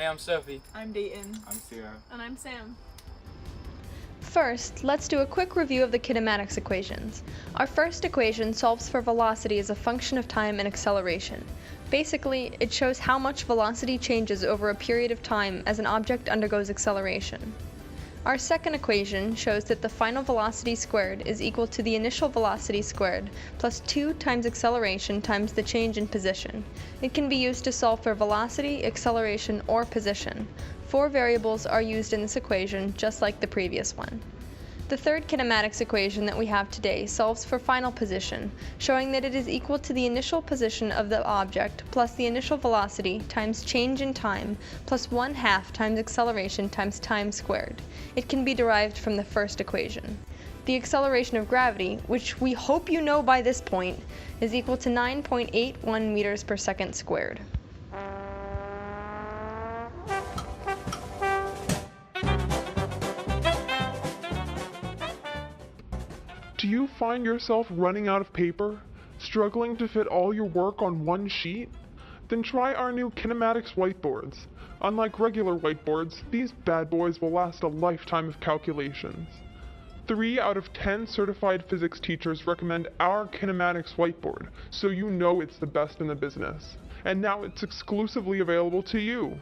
Hey, I'm Sophie. I'm Dayton. I'm Sierra. And I'm Sam. First, let's do a quick review of the kinematics equations. Our first equation solves for velocity as a function of time and acceleration. Basically, it shows how much velocity changes over a period of time as an object undergoes acceleration. Our second equation shows that the final velocity squared is equal to the initial velocity squared plus 2 times acceleration times the change in position. It can be used to solve for velocity, acceleration, or position. 4 variables are used in this equation, just like the previous one. The third kinematics equation that we have today solves for final position, showing that it is equal to the initial position of the object plus the initial velocity times change in time plus 1/2 times acceleration times time squared. It can be derived from the first equation. The acceleration of gravity, which we hope you know by this point, is equal to 9.81 meters per second squared. Do you find yourself running out of paper? Struggling to fit all your work on one sheet? Then try our new kinematics whiteboards. Unlike regular whiteboards, these bad boys will last a lifetime of calculations. 3 out of 10 certified physics teachers recommend our kinematics whiteboard, so you know it's the best in the business. And now it's exclusively available to you.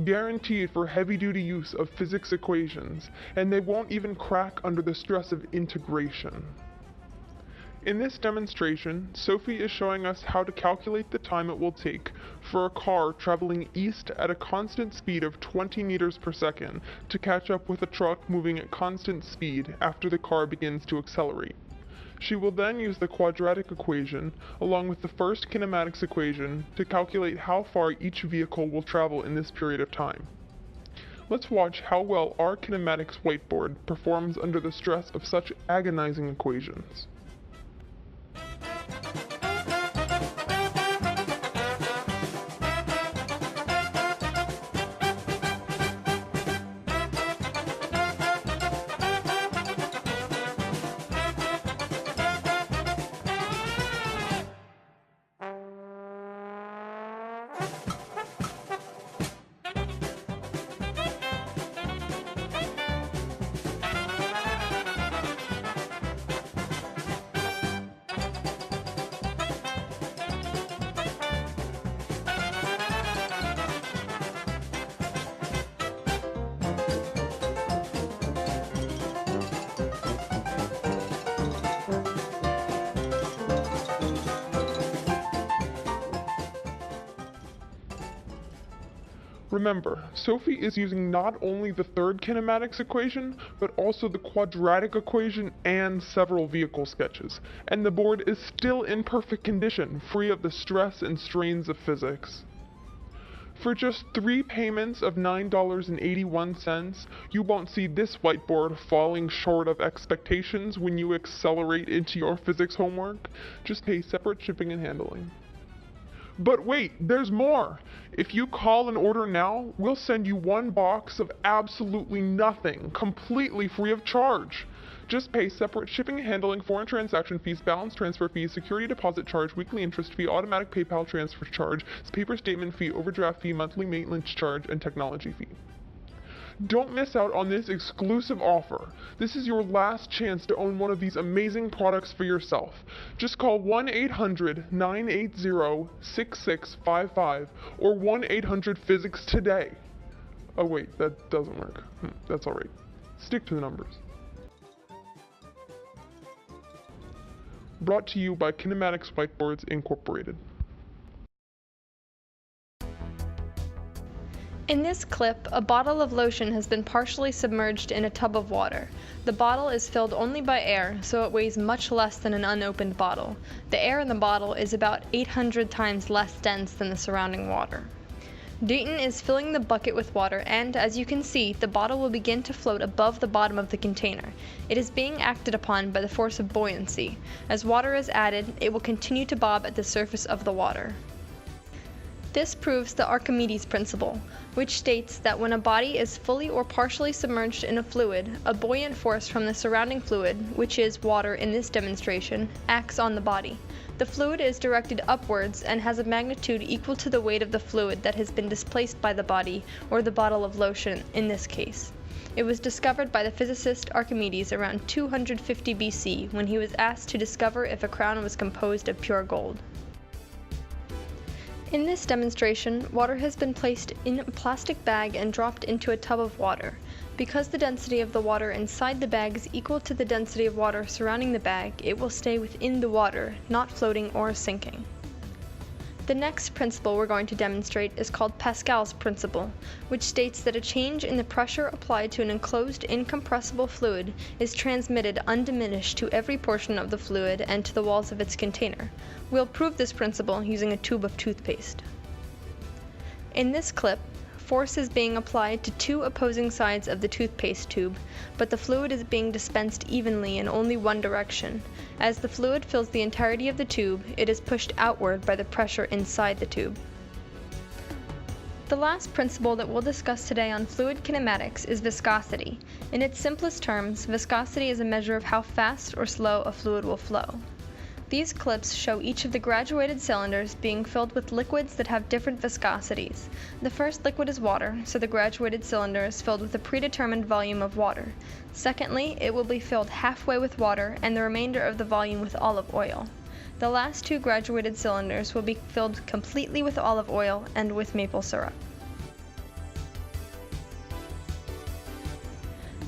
Guaranteed for heavy-duty use of physics equations, and they won't even crack under the stress of integration. In this demonstration, Sophie is showing us how to calculate the time it will take for a car traveling east at a constant speed of 20 meters per second to catch up with a truck moving at constant speed after the car begins to accelerate. She will then use the quadratic equation, along with the first kinematics equation, to calculate how far each vehicle will travel in this period of time. Let's watch how well our kinematics whiteboard performs under the stress of such agonizing equations. Remember, Sophie is using not only the third kinematics equation, but also the quadratic equation and several vehicle sketches, and the board is still in perfect condition, free of the stress and strains of physics. For just 3 payments of $9.81, you won't see this whiteboard falling short of expectations when you accelerate into your physics homework. Just pay separate shipping and handling. But wait, there's more! If you call and order now, we'll send you 1 box of absolutely nothing, completely free of charge. Just pay separate shipping and handling, foreign transaction fees, balance transfer fees, security deposit charge, weekly interest fee, automatic PayPal transfer charge, paper statement fee, overdraft fee, monthly maintenance charge, and technology fee. Don't miss out on this exclusive offer. This is your last chance to own one of these amazing products for yourself. Just call 1-800-980-6655 or 1-800-PHYSICS today. Oh wait, that doesn't work. That's alright. Stick to the numbers. Brought to you by Kinematics Whiteboards Incorporated. In this clip, a bottle of lotion has been partially submerged in a tub of water. The bottle is filled only by air, so it weighs much less than an unopened bottle. The air in the bottle is about 800 times less dense than the surrounding water. Dayton is filling the bucket with water and, as you can see, the bottle will begin to float above the bottom of the container. It is being acted upon by the force of buoyancy. As water is added, it will continue to bob at the surface of the water. This proves the Archimedes principle, which states that when a body is fully or partially submerged in a fluid, a buoyant force from the surrounding fluid, which is water in this demonstration, acts on the body. The fluid is directed upwards and has a magnitude equal to the weight of the fluid that has been displaced by the body, or the bottle of lotion in this case. It was discovered by the physicist Archimedes around 250 BC when he was asked to discover if a crown was composed of pure gold. In this demonstration, water has been placed in a plastic bag and dropped into a tub of water. Because the density of the water inside the bag is equal to the density of water surrounding the bag, it will stay within the water, not floating or sinking. The next principle we're going to demonstrate is called Pascal's principle, which states that a change in the pressure applied to an enclosed incompressible fluid is transmitted undiminished to every portion of the fluid and to the walls of its container. We'll prove this principle using a tube of toothpaste. In this clip, force is being applied to two opposing sides of the toothpaste tube, but the fluid is being dispensed evenly in only one direction. As the fluid fills the entirety of the tube, it is pushed outward by the pressure inside the tube. The last principle that we'll discuss today on fluid kinematics is viscosity. In its simplest terms, viscosity is a measure of how fast or slow a fluid will flow. These clips show each of the graduated cylinders being filled with liquids that have different viscosities. The first liquid is water, so the graduated cylinder is filled with a predetermined volume of water. Secondly, it will be filled halfway with water and the remainder of the volume with olive oil. The last two graduated cylinders will be filled completely with olive oil and with maple syrup.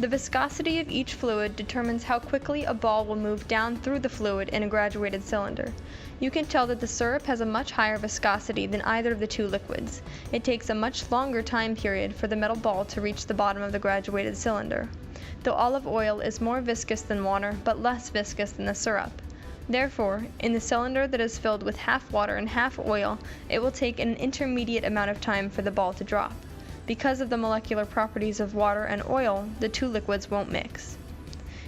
The viscosity of each fluid determines how quickly a ball will move down through the fluid in a graduated cylinder. You can tell that the syrup has a much higher viscosity than either of the two liquids. It takes a much longer time period for the metal ball to reach the bottom of the graduated cylinder. The olive oil is more viscous than water, but less viscous than the syrup. Therefore, in the cylinder that is filled with half water and half oil, it will take an intermediate amount of time for the ball to drop. Because of the molecular properties of water and oil, the two liquids won't mix.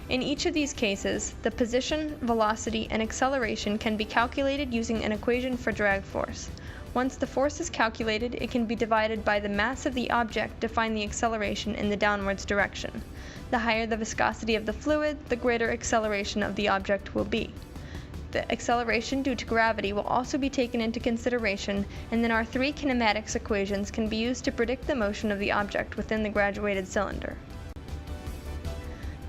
In each of these cases, the position, velocity, and acceleration can be calculated using an equation for drag force. Once the force is calculated, it can be divided by the mass of the object to find the acceleration in the downwards direction. The higher the viscosity of the fluid, the greater acceleration of the object will be. The acceleration due to gravity will also be taken into consideration, and then our three kinematics equations can be used to predict the motion of the object within the graduated cylinder.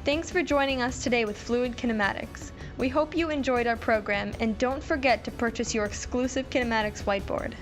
Thanks for joining us today with Fluid Kinematics. We hope you enjoyed our program, and don't forget to purchase your exclusive kinematics whiteboard.